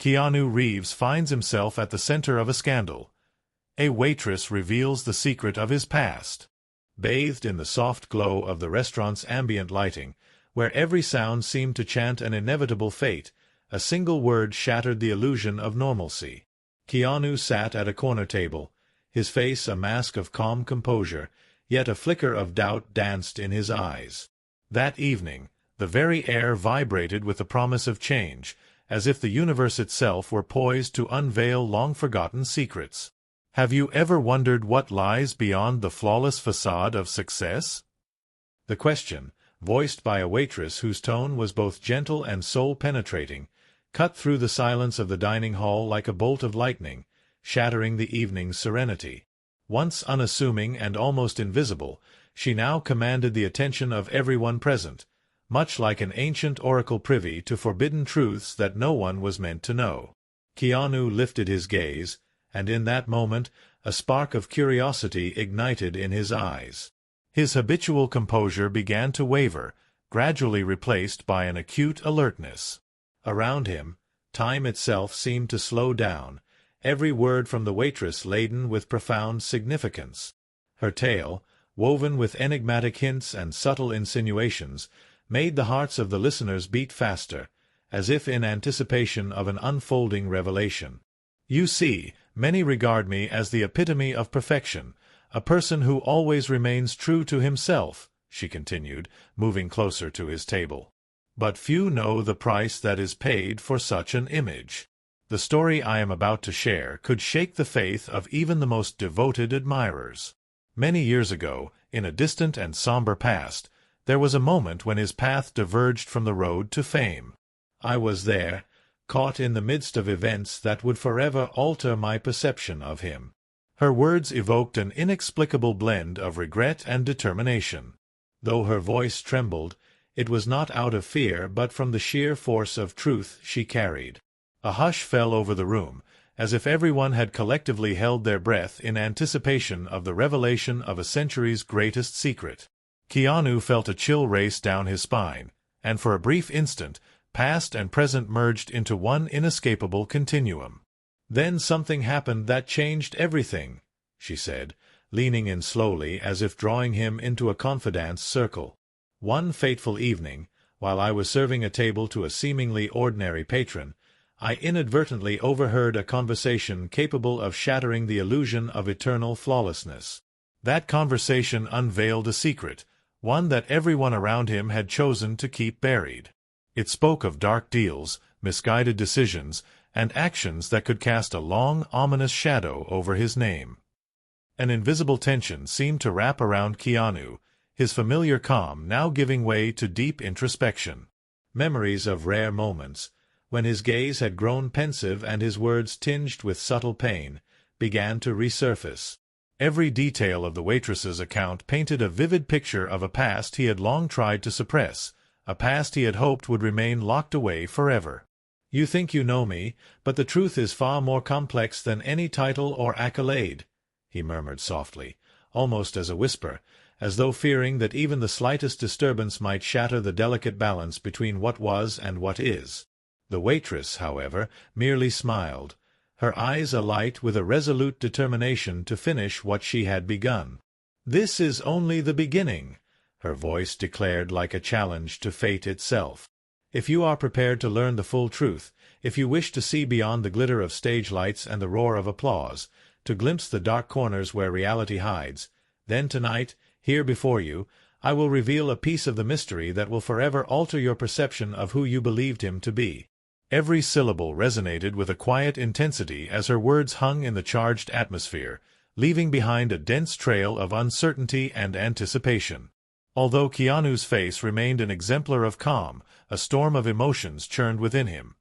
Keanu Reeves finds himself at the center of a scandal. A waitress reveals the secret of his past. Bathed in the soft glow of the restaurant's ambient lighting, where every sound seemed to chant an inevitable fate, a single word shattered the illusion of normalcy. Keanu sat at a corner table, his face a mask of calm composure, yet a flicker of doubt danced in his eyes. That evening, the very air vibrated with the promise of change, as if the universe itself were poised to unveil long-forgotten secrets. Have you ever wondered what lies beyond the flawless facade of success? The question, voiced by a waitress whose tone was both gentle and soul-penetrating, cut through the silence of the dining hall like a bolt of lightning, shattering the evening's serenity. Once unassuming and almost invisible, she now commanded the attention of everyone present, much like an ancient oracle privy to forbidden truths that no one was meant to know. Keanu lifted his gaze, and in that moment a spark of curiosity ignited in his eyes. His habitual composure began to waver, gradually replaced by an acute alertness. Around him, time itself seemed to slow down, every word from the waitress laden with profound significance. Her tale, woven with enigmatic hints and subtle insinuations, made the hearts of the listeners beat faster, as if in anticipation of an unfolding revelation. You see, many regard me as the epitome of perfection, a person who always remains true to himself, she continued, moving closer to his table. But few know the price that is paid for such an image. The story I am about to share could shake the faith of even the most devoted admirers. Many years ago, in a distant and somber past, there was a moment when his path diverged from the road to fame. I was there, caught in the midst of events that would forever alter my perception of him. Her words evoked an inexplicable blend of regret and determination. Though her voice trembled, it was not out of fear but from the sheer force of truth she carried. A hush fell over the room, as if everyone had collectively held their breath in anticipation of the revelation of a century's greatest secret. Keanu felt a chill race down his spine, and for a brief instant, past and present merged into one inescapable continuum. Then something happened that changed everything, she said, leaning in slowly as if drawing him into a confidant's circle. One fateful evening, while I was serving a table to a seemingly ordinary patron, I inadvertently overheard a conversation capable of shattering the illusion of eternal flawlessness. That conversation unveiled a secret, one that everyone around him had chosen to keep buried. It spoke of dark deals, misguided decisions, and actions that could cast a long, ominous shadow over his name. An invisible tension seemed to wrap around Keanu, his familiar calm now giving way to deep introspection. Memories of rare moments, when his gaze had grown pensive and his words tinged with subtle pain, began to resurface. Every detail of the waitress's account painted a vivid picture of a past he had long tried to suppress, a past he had hoped would remain locked away forever. You think you know me, but the truth is far more complex than any title or accolade, he murmured softly, almost as a whisper, as though fearing that even the slightest disturbance might shatter the delicate balance between what was and what is. The waitress, however, merely smiled, her eyes alight with a resolute determination to finish what she had begun. "This is only the beginning," her voice declared like a challenge to fate itself. "If you are prepared to learn the full truth, if you wish to see beyond the glitter of stage lights and the roar of applause, to glimpse the dark corners where reality hides, then tonight, here before you, I will reveal a piece of the mystery that will forever alter your perception of who you believed him to be." Every syllable resonated with a quiet intensity as her words hung in the charged atmosphere, leaving behind a dense trail of uncertainty and anticipation. Although Keanu's face remained an exemplar of calm, a storm of emotions churned within him.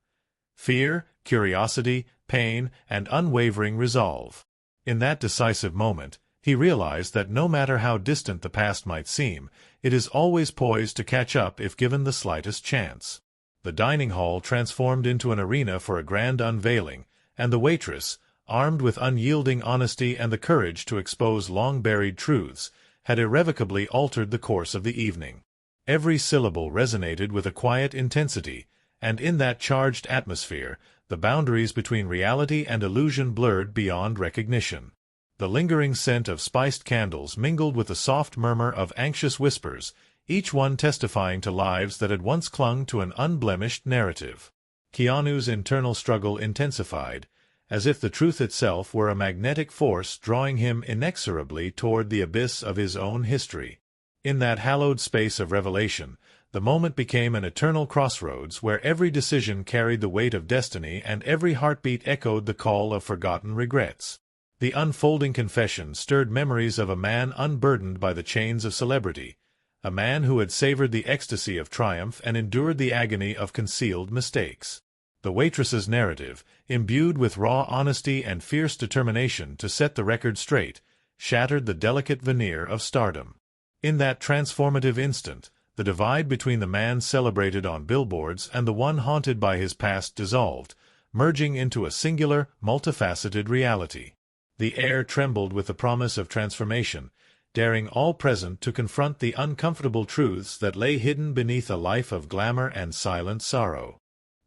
Fear, curiosity, pain, and unwavering resolve. In that decisive moment, he realized that no matter how distant the past might seem, it is always poised to catch up if given the slightest chance. The dining hall transformed into an arena for a grand unveiling, and the waitress, armed with unyielding honesty and the courage to expose long-buried truths, had irrevocably altered the course of the evening. Every syllable resonated with a quiet intensity, and in that charged atmosphere, The boundaries between reality and illusion blurred beyond recognition. The lingering scent of spiced candles mingled with the soft murmur of anxious whispers, each one testifying to lives that had once clung to an unblemished narrative. Keanu's internal struggle intensified, as if the truth itself were a magnetic force drawing him inexorably toward the abyss of his own history. In that hallowed space of revelation, the moment became an eternal crossroads where every decision carried the weight of destiny and every heartbeat echoed the call of forgotten regrets. The unfolding confession stirred memories of a man unburdened by the chains of celebrity, a man who had savored the ecstasy of triumph and endured the agony of concealed mistakes. The waitress's narrative, imbued with raw honesty and fierce determination to set the record straight, shattered the delicate veneer of stardom. In that transformative instant, the divide between the man celebrated on billboards and the one haunted by his past dissolved, merging into a singular, multifaceted reality. The air trembled with the promise of transformation, daring all present to confront the uncomfortable truths that lay hidden beneath a life of glamour and silent sorrow.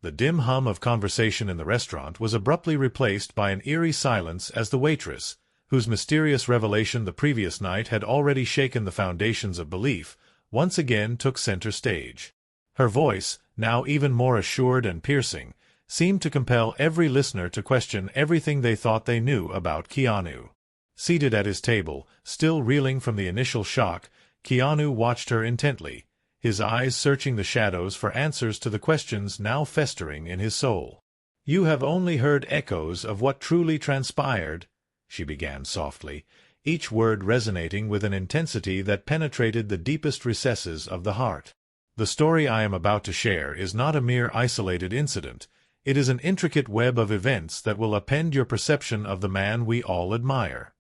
The dim hum of conversation in the restaurant was abruptly replaced by an eerie silence as the waitress, whose mysterious revelation the previous night had already shaken the foundations of belief, once again took center stage. Her voice, now even more assured and piercing, seemed to compel every listener to question everything they thought they knew about Keanu. Seated at his table, still reeling from the initial shock, Keanu watched her intently, his eyes searching the shadows for answers to the questions now festering in his soul. "You have only heard echoes of what truly transpired," she began softly, each word resonating with an intensity that penetrated the deepest recesses of the heart. "The story I am about to share is not a mere isolated incident. It is an intricate web of events that will upend your perception of the man we all admire."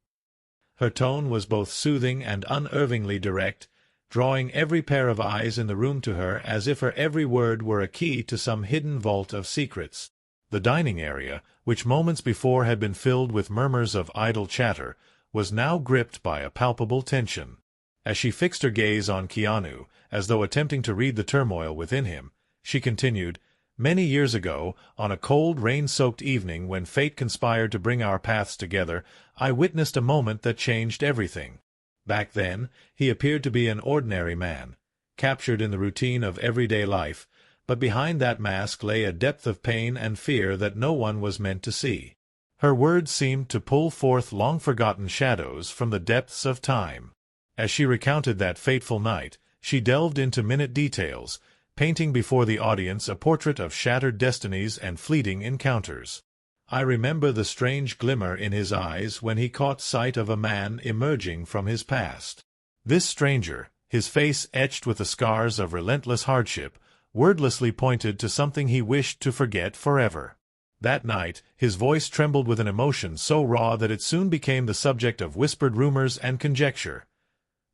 Her tone was both soothing and unerringly direct, drawing every pair of eyes in the room to her as if her every word were a key to some hidden vault of secrets. The dining area, which moments before had been filled with murmurs of idle chatter, was now gripped by a palpable tension. As she fixed her gaze on Keanu, as though attempting to read the turmoil within him, she continued, "Many years ago, on a cold, rain-soaked evening when fate conspired to bring our paths together, I witnessed a moment that changed everything. Back then, he appeared to be an ordinary man, captured in the routine of everyday life, but behind that mask lay a depth of pain and fear that no one was meant to see." Her words seemed to pull forth long-forgotten shadows from the depths of time. As she recounted that fateful night, she delved into minute details, painting before the audience a portrait of shattered destinies and fleeting encounters. "I remember the strange glimmer in his eyes when he caught sight of a man emerging from his past. This stranger, his face etched with the scars of relentless hardship, wordlessly pointed to something he wished to forget forever. That night, his voice trembled with an emotion so raw that it soon became the subject of whispered rumors and conjecture."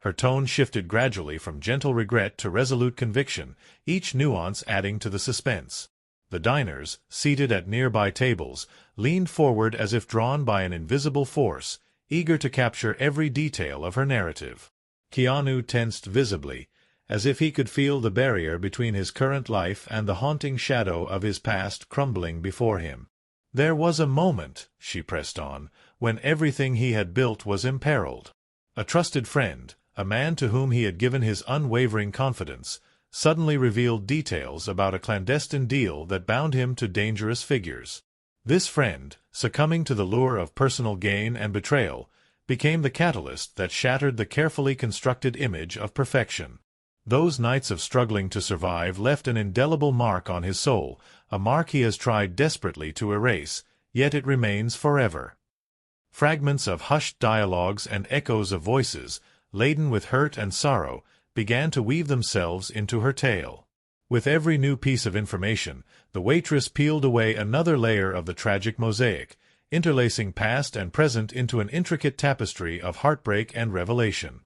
Her tone shifted gradually from gentle regret to resolute conviction, each nuance adding to the suspense. The diners, seated at nearby tables, leaned forward as if drawn by an invisible force, eager to capture every detail of her narrative. Keanu tensed visibly, as if he could feel the barrier between his current life and the haunting shadow of his past crumbling before him. "There was a moment," she pressed on, "when everything he had built was imperiled. A trusted friend, a man to whom he had given his unwavering confidence, suddenly revealed details about a clandestine deal that bound him to dangerous figures. This friend, succumbing to the lure of personal gain and betrayal, became the catalyst that shattered the carefully constructed image of perfection. Those nights of struggling to survive left an indelible mark on his soul, a mark he has tried desperately to erase, yet it remains forever." Fragments of hushed dialogues and echoes of voices, laden with hurt and sorrow, began to weave themselves into her tale. With every new piece of information, the waitress peeled away another layer of the tragic mosaic, interlacing past and present into an intricate tapestry of heartbreak and revelation.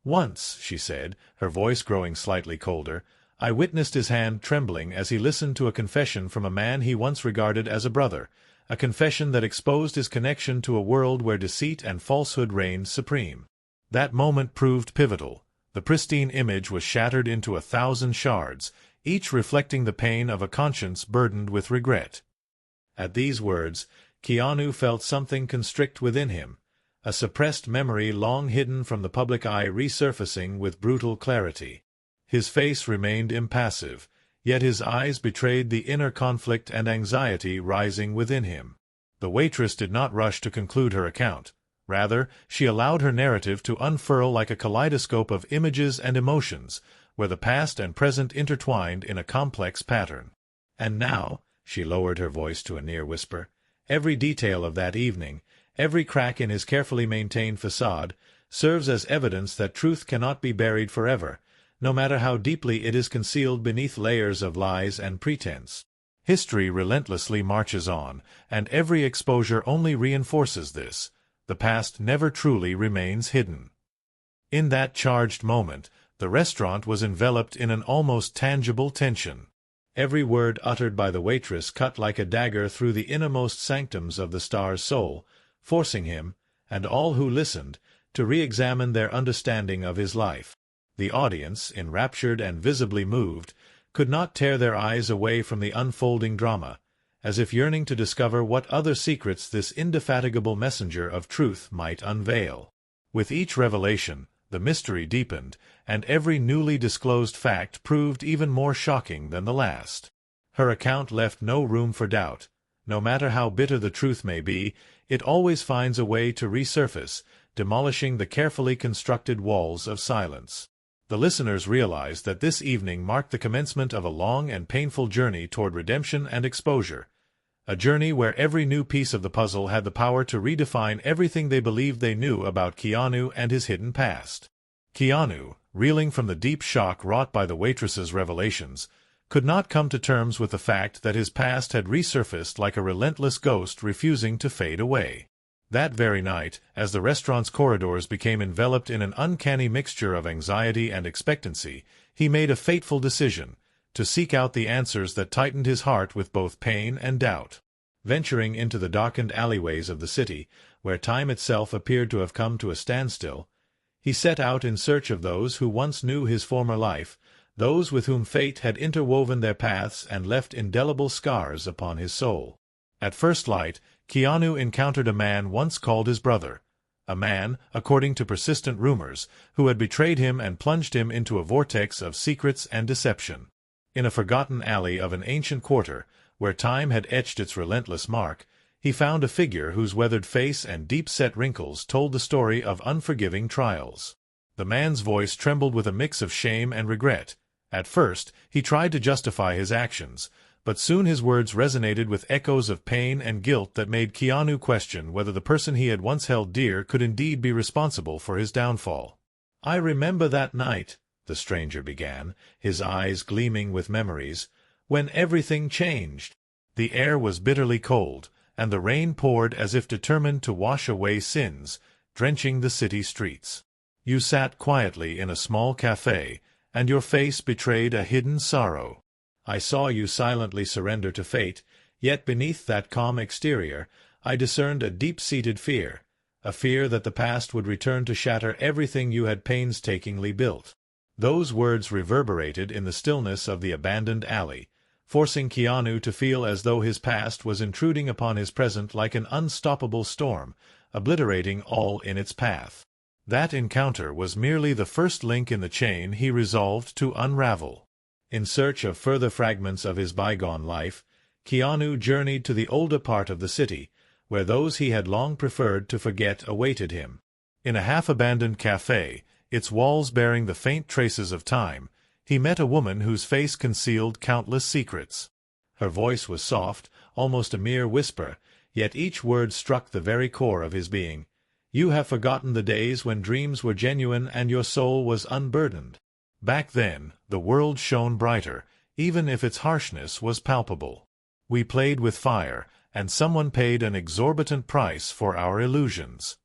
"Once," she said, her voice growing slightly colder, "I witnessed his hand trembling as he listened to a confession from a man he once regarded as a brother, a confession that exposed his connection to a world where deceit and falsehood reigned supreme. That moment proved pivotal. The pristine image was shattered into 1,000 shards, each reflecting the pain of a conscience burdened with regret. At these words, Keanu felt something constrict within him, a suppressed memory long hidden from the public eye resurfacing with brutal clarity. His face remained impassive, yet his eyes betrayed the inner conflict and anxiety rising within him. The waitress did not rush to conclude her account. Rather, she allowed her narrative to unfurl like a kaleidoscope of images and emotions, where the past and present intertwined in a complex pattern. And now, she lowered her voice to a near whisper, every detail of that evening, every crack in his carefully maintained facade, serves as evidence that truth cannot be buried forever, no matter how deeply it is concealed beneath layers of lies and pretense. History relentlessly marches on, and every exposure only reinforces this. The past never truly remains hidden. In that charged moment, the restaurant was enveloped in an almost tangible tension. Every word uttered by the waitress cut like a dagger through the innermost sanctums of the star's soul, forcing him, and all who listened, to re-examine their understanding of his life. The audience, enraptured and visibly moved, could not tear their eyes away from the unfolding drama, as if yearning to discover what other secrets this indefatigable messenger of truth might unveil. With each revelation, the mystery deepened, and every newly disclosed fact proved even more shocking than the last. Her account left no room for doubt. No matter how bitter the truth may be, it always finds a way to resurface, demolishing the carefully constructed walls of silence. The listeners realized that this evening marked the commencement of a long and painful journey toward redemption and exposure, a journey where every new piece of the puzzle had the power to redefine everything they believed they knew about Keanu and his hidden past. Keanu, reeling from the deep shock wrought by the waitress's revelations, could not come to terms with the fact that his past had resurfaced like a relentless ghost refusing to fade away. That very night, as the restaurant's corridors became enveloped in an uncanny mixture of anxiety and expectancy, he made a fateful decision: to seek out the answers that tightened his heart with both pain and doubt. Venturing into the darkened alleyways of the city, where time itself appeared to have come to a standstill, he set out in search of those who once knew his former life, those with whom fate had interwoven their paths and left indelible scars upon his soul. At first light, Keanu encountered a man once called his brother, a man, according to persistent rumors, who had betrayed him and plunged him into a vortex of secrets and deception. In a forgotten alley of an ancient quarter, where time had etched its relentless mark, he found a figure whose weathered face and deep-set wrinkles told the story of unforgiving trials. The man's voice trembled with a mix of shame and regret. At first, he tried to justify his actions, but soon his words resonated with echoes of pain and guilt that made Keanu question whether the person he had once held dear could indeed be responsible for his downfall. "I remember that night," the stranger began, his eyes gleaming with memories, "when everything changed. The air was bitterly cold, and the rain poured as if determined to wash away sins, drenching the city streets. You sat quietly in a small cafe, and your face betrayed a hidden sorrow. I saw you silently surrender to fate, yet beneath that calm exterior I discerned a deep-seated fear, a fear that the past would return to shatter everything you had painstakingly built." Those words reverberated in the stillness of the abandoned alley, forcing Keanu to feel as though his past was intruding upon his present like an unstoppable storm, obliterating all in its path. That encounter was merely the first link in the chain he resolved to unravel. In search of further fragments of his bygone life, Keanu journeyed to the older part of the city, where those he had long preferred to forget awaited him. In a half-abandoned cafe, its walls bearing the faint traces of time, he met a woman whose face concealed countless secrets. Her voice was soft, almost a mere whisper, yet each word struck the very core of his being. "You have forgotten the days when dreams were genuine and your soul was unburdened. Back then, the world shone brighter, even if its harshness was palpable. We played with fire, and someone paid an exorbitant price for our illusions."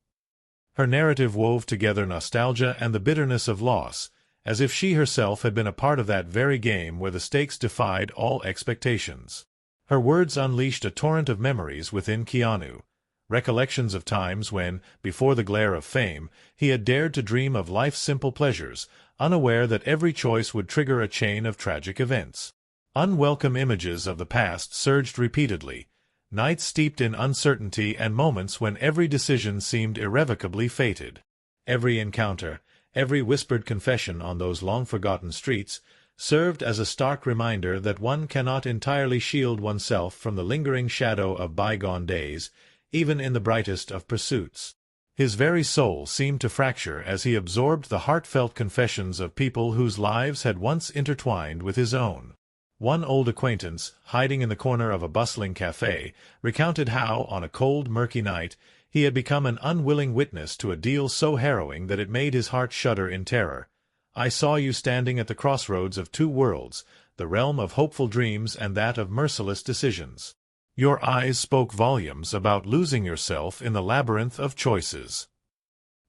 Her narrative wove together nostalgia and the bitterness of loss, as if she herself had been a part of that very game where the stakes defied all expectations. Her words unleashed a torrent of memories within Keanu, recollections of times when, before the glare of fame, he had dared to dream of life's simple pleasures, unaware that every choice would trigger a chain of tragic events. Unwelcome images of the past surged repeatedly, nights steeped in uncertainty and moments when every decision seemed irrevocably fated. Every encounter, every whispered confession on those long-forgotten streets, served as a stark reminder that one cannot entirely shield oneself from the lingering shadow of bygone days, even in the brightest of pursuits. His very soul seemed to fracture as he absorbed the heartfelt confessions of people whose lives had once intertwined with his own. One old acquaintance, hiding in the corner of a bustling café, recounted how, on a cold, murky night, he had become an unwilling witness to a deal so harrowing that it made his heart shudder in terror. "I saw you standing at the crossroads of two worlds, the realm of hopeful dreams and that of merciless decisions. Your eyes spoke volumes about losing yourself in the labyrinth of choices."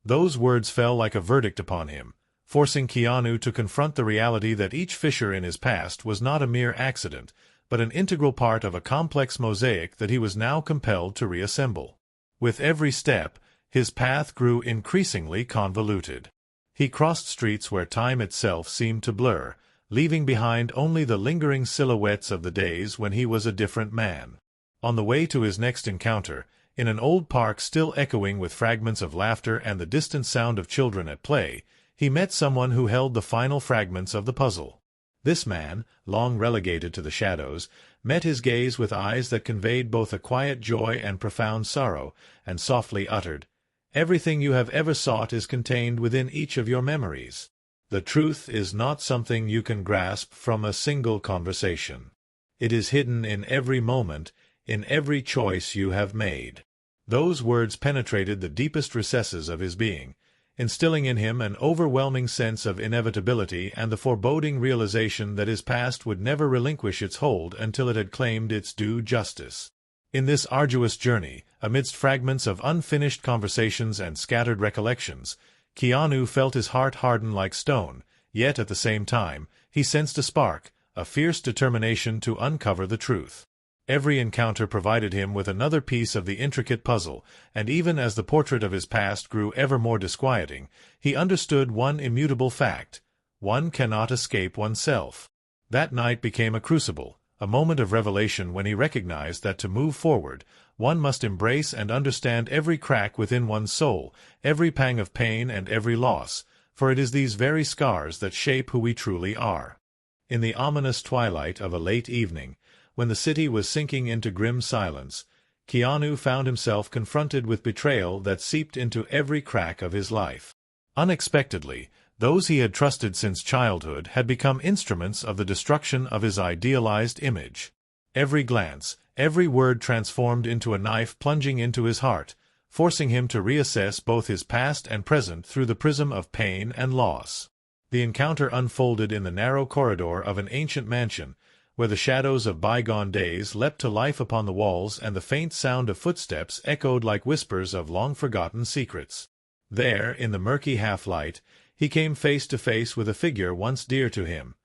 Those words fell like a verdict upon him, forcing Keanu to confront the reality that each fissure in his past was not a mere accident, but an integral part of a complex mosaic that he was now compelled to reassemble. With every step, his path grew increasingly convoluted. He crossed streets where time itself seemed to blur, leaving behind only the lingering silhouettes of the days when he was a different man. On the way to his next encounter, in an old park still echoing with fragments of laughter and the distant sound of children at play, he met someone who held the final fragments of the puzzle. This man, long relegated to the shadows, met his gaze with eyes that conveyed both a quiet joy and profound sorrow, and softly uttered, "Everything you have ever sought is contained within each of your memories. The truth is not something you can grasp from a single conversation. It is hidden in every moment, in every choice you have made." Those words penetrated the deepest recesses of his being, instilling in him an overwhelming sense of inevitability and the foreboding realization that his past would never relinquish its hold until it had claimed its due justice. In this arduous journey, amidst fragments of unfinished conversations and scattered recollections, Keanu felt his heart harden like stone, yet at the same time, he sensed a spark, a fierce determination to uncover the truth. Every encounter provided him with another piece of the intricate puzzle, and even as the portrait of his past grew ever more disquieting, he understood one immutable fact: one cannot escape oneself. That night became a crucible, a moment of revelation when he recognized that to move forward, one must embrace and understand every crack within one's soul, every pang of pain and every loss, for it is these very scars that shape who we truly are. In the ominous twilight of a late evening, when the city was sinking into grim silence, Keanu found himself confronted with betrayal that seeped into every crack of his life. Unexpectedly, those he had trusted since childhood had become instruments of the destruction of his idealized image. Every glance, every word transformed into a knife plunging into his heart, forcing him to reassess both his past and present through the prism of pain and loss. The encounter unfolded in the narrow corridor of an ancient mansion, where the shadows of bygone days leapt to life upon the walls and the faint sound of footsteps echoed like whispers of long-forgotten secrets. There, in the murky half-light, he came face to face with a figure once dear to him,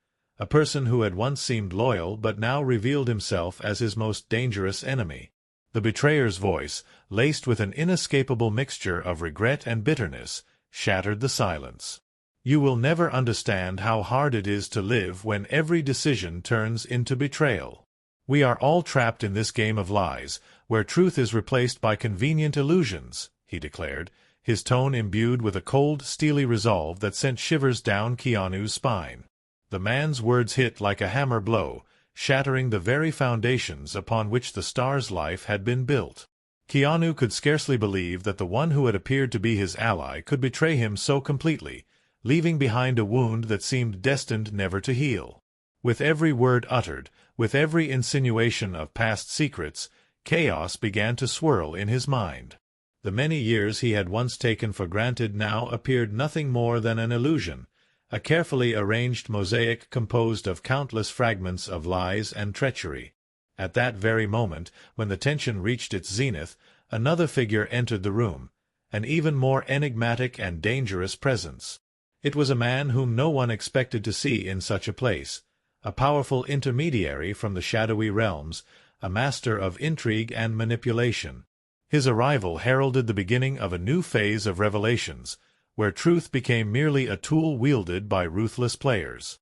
a person who had once seemed loyal but now revealed himself as his most dangerous enemy. The betrayer's voice, laced with an inescapable mixture of regret and bitterness, shattered the silence. "You will never understand how hard it is to live when every decision turns into betrayal. We are all trapped in this game of lies, where truth is replaced by convenient illusions," he declared, his tone imbued with a cold, steely resolve that sent shivers down Keanu's spine. The man's words hit like a hammer blow, shattering the very foundations upon which the star's life had been built. Keanu could scarcely believe that the one who had appeared to be his ally could betray him so completely, leaving behind a wound that seemed destined never to heal. With every word uttered, with every insinuation of past secrets, chaos began to swirl in his mind. The many years he had once taken for granted now appeared nothing more than an illusion, a carefully arranged mosaic composed of countless fragments of lies and treachery. At that very moment, when the tension reached its zenith, another figure entered the room, an even more enigmatic and dangerous presence. It was a man whom no one expected to see in such a place, a powerful intermediary from the shadowy realms, a master of intrigue and manipulation. His arrival heralded the beginning of a new phase of revelations, where truth became merely a tool wielded by ruthless players.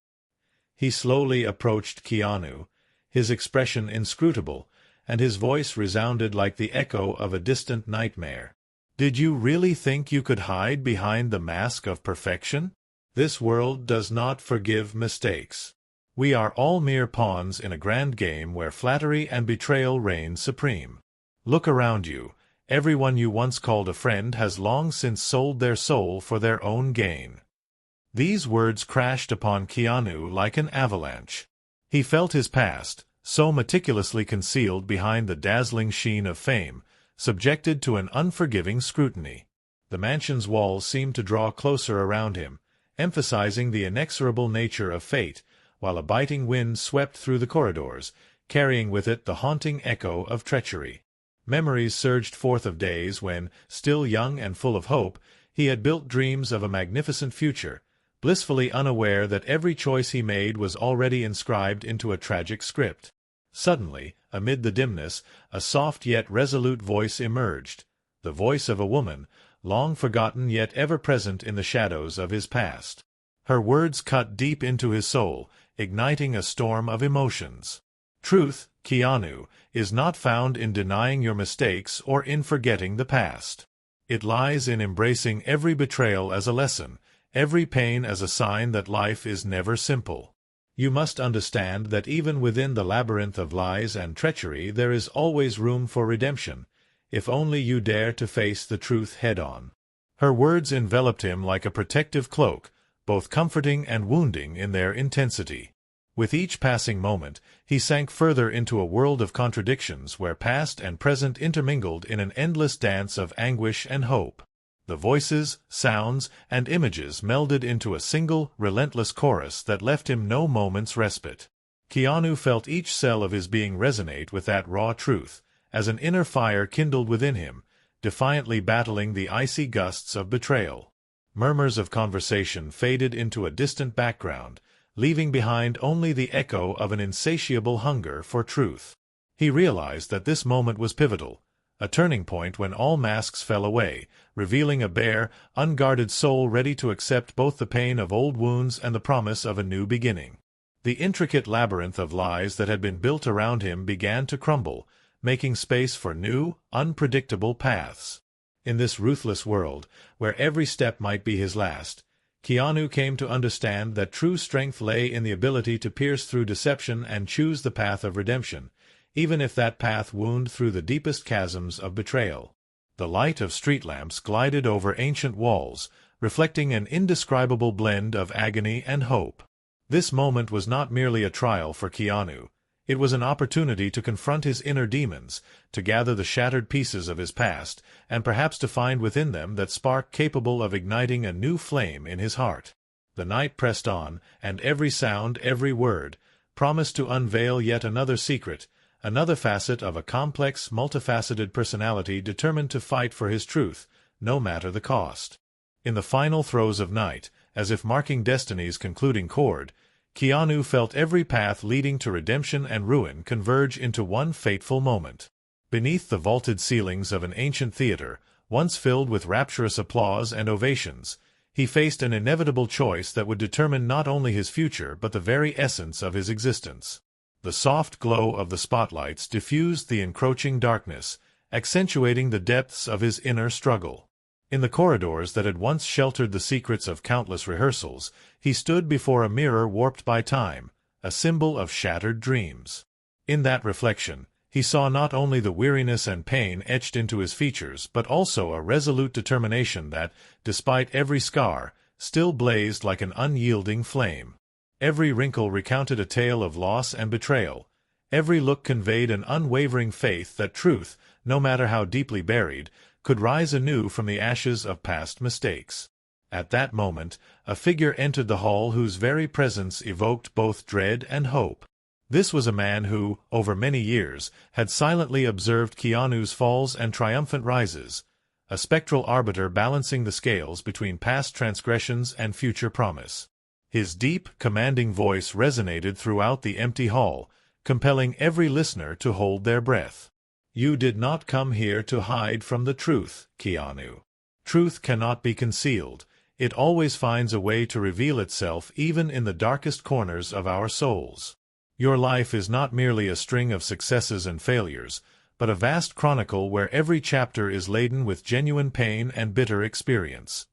He slowly approached Keanu, his expression inscrutable, and his voice resounded like the echo of a distant nightmare. "Did you really think you could hide behind the mask of perfection? This world does not forgive mistakes. We are all mere pawns in a grand game where flattery and betrayal reign supreme. Look around you. Everyone you once called a friend has long since sold their soul for their own gain." These words crashed upon Keanu like an avalanche. He felt his past, so meticulously concealed behind the dazzling sheen of fame, subjected to an unforgiving scrutiny. The mansion's walls seemed to draw closer around him, emphasizing the inexorable nature of fate, while a biting wind swept through the corridors, carrying with it the haunting echo of treachery. Memories surged forth of days when, still young and full of hope, he had built dreams of a magnificent future, blissfully unaware that every choice he made was already inscribed into a tragic script. Suddenly, amid the dimness, a soft yet resolute voice emerged, the voice of a woman, long forgotten yet ever present in the shadows of his past. Her words cut deep into his soul, igniting a storm of emotions. "Truth, Keanu, is not found in denying your mistakes or in forgetting the past. It lies in embracing every betrayal as a lesson, every pain as a sign that life is never simple. You must understand that even within the labyrinth of lies and treachery there is always room for redemption, if only you dare to face the truth head-on." Her words enveloped him like a protective cloak, both comforting and wounding in their intensity. With each passing moment, he sank further into a world of contradictions where past and present intermingled in an endless dance of anguish and hope. The voices, sounds, and images melded into a single, relentless chorus that left him no moment's respite. Keanu felt each cell of his being resonate with that raw truth, as an inner fire kindled within him, defiantly battling the icy gusts of betrayal. Murmurs of conversation faded into a distant background, leaving behind only the echo of an insatiable hunger for truth. He realized that this moment was pivotal, a turning point when all masks fell away, revealing a bare, unguarded soul ready to accept both the pain of old wounds and the promise of a new beginning. The intricate labyrinth of lies that had been built around him began to crumble, making space for new, unpredictable paths. In this ruthless world, where every step might be his last, Keanu came to understand that true strength lay in the ability to pierce through deception and choose the path of redemption, even if that path wound through the deepest chasms of betrayal. The light of street lamps glided over ancient walls, reflecting an indescribable blend of agony and hope. This moment was not merely a trial for Keanu. It was an opportunity to confront his inner demons, to gather the shattered pieces of his past, and perhaps to find within them that spark capable of igniting a new flame in his heart. The night pressed on, and every sound, every word, promised to unveil yet another secret, another facet of a complex, multifaceted personality determined to fight for his truth, no matter the cost. In the final throes of night, as if marking destiny's concluding chord, Keanu felt every path leading to redemption and ruin converge into one fateful moment. Beneath the vaulted ceilings of an ancient theater, once filled with rapturous applause and ovations, he faced an inevitable choice that would determine not only his future but the very essence of his existence. The soft glow of the spotlights diffused the encroaching darkness, accentuating the depths of his inner struggle. In the corridors that had once sheltered the secrets of countless rehearsals, he stood before a mirror warped by time, a symbol of shattered dreams. In that reflection, he saw not only the weariness and pain etched into his features but also a resolute determination that, despite every scar, still blazed like an unyielding flame. Every wrinkle recounted a tale of loss and betrayal. Every look conveyed an unwavering faith that truth, no matter how deeply buried, could rise anew from the ashes of past mistakes. At that moment, a figure entered the hall whose very presence evoked both dread and hope. This was a man who, over many years, had silently observed Keanu's falls and triumphant rises, a spectral arbiter balancing the scales between past transgressions and future promise. His deep, commanding voice resonated throughout the empty hall, compelling every listener to hold their breath. "You did not come here to hide from the truth, Keanu. Truth cannot be concealed. It always finds a way to reveal itself even in the darkest corners of our souls. Your life is not merely a string of successes and failures, but a vast chronicle where every chapter is laden with genuine pain and bitter experience.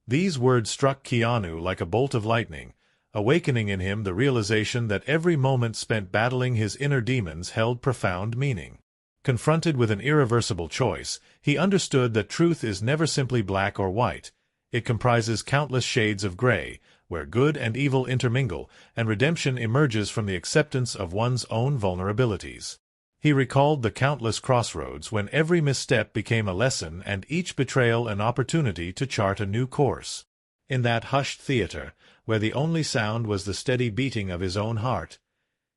These words struck Keanu like a bolt of lightning, awakening in him the realization that every moment spent battling his inner demons held profound meaning. Confronted with an irreversible choice, he understood that truth is never simply black or white. It comprises countless shades of gray, where good and evil intermingle, and redemption emerges from the acceptance of one's own vulnerabilities. He recalled the countless crossroads when every misstep became a lesson and each betrayal an opportunity to chart a new course. In that hushed theater, where the only sound was the steady beating of his own heart,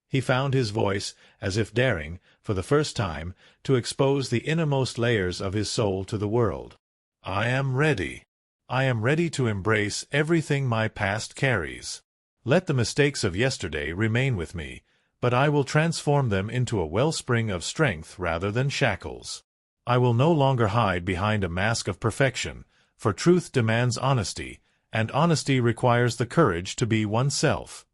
he found his voice, as if daring, for the first time, to expose the innermost layers of his soul to the world. "I am ready. I am ready to embrace everything my past carries. Let the mistakes of yesterday remain with me, but I will transform them into a wellspring of strength rather than shackles. I will no longer hide behind a mask of perfection, for truth demands honesty, and honesty requires the courage to be oneself."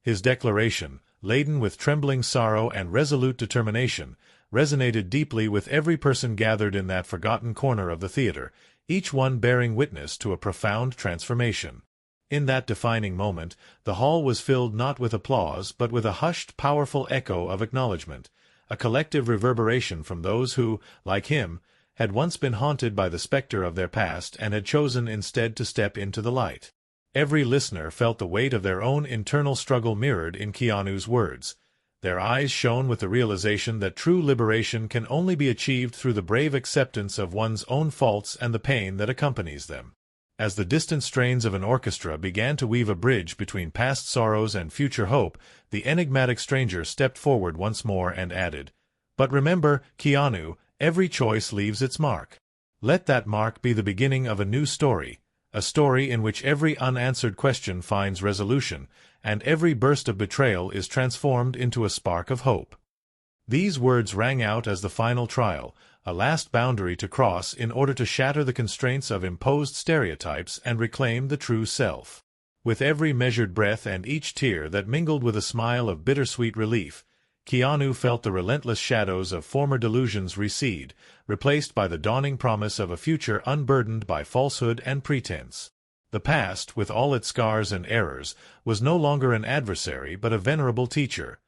His declaration, laden with trembling sorrow and resolute determination, resonated deeply with every person gathered in that forgotten corner of the theater, each one bearing witness to a profound transformation. In that defining moment, the hall was filled not with applause but with a hushed, powerful echo of acknowledgement, a collective reverberation from those who, like him, had once been haunted by the specter of their past and had chosen instead to step into the light. Every listener felt the weight of their own internal struggle mirrored in Keanu's words. Their eyes shone with the realization that true liberation can only be achieved through the brave acceptance of one's own faults and the pain that accompanies them. As the distant strains of an orchestra began to weave a bridge between past sorrows and future hope, the enigmatic stranger stepped forward once more and added, "But remember, Keanu, every choice leaves its mark. Let that mark be the beginning of a new story, a story in which every unanswered question finds resolution, and every burst of betrayal is transformed into a spark of hope." These words rang out as the final trial, a last boundary to cross in order to shatter the constraints of imposed stereotypes and reclaim the true self. With every measured breath and each tear that mingled with a smile of bittersweet relief, Keanu felt the relentless shadows of former delusions recede, replaced by the dawning promise of a future unburdened by falsehood and pretense. The past, with all its scars and errors, was no longer an adversary but a venerable teacher,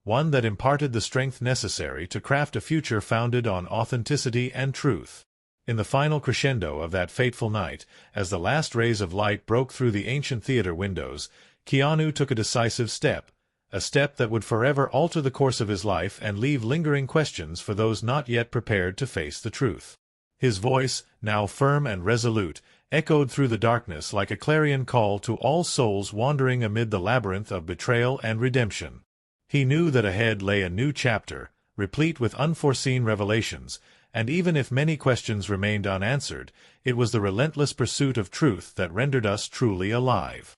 one that imparted the strength necessary to craft a future founded on authenticity and truth. In the final crescendo of that fateful night, as the last rays of light broke through the ancient theater windows, Keanu took a decisive step, a step that would forever alter the course of his life and leave lingering questions for those not yet prepared to face the truth. His voice, now firm and resolute, echoed through the darkness like a clarion call to all souls wandering amid the labyrinth of betrayal and redemption. He knew that ahead lay a new chapter, replete with unforeseen revelations, and even if many questions remained unanswered, it was the relentless pursuit of truth that rendered us truly alive.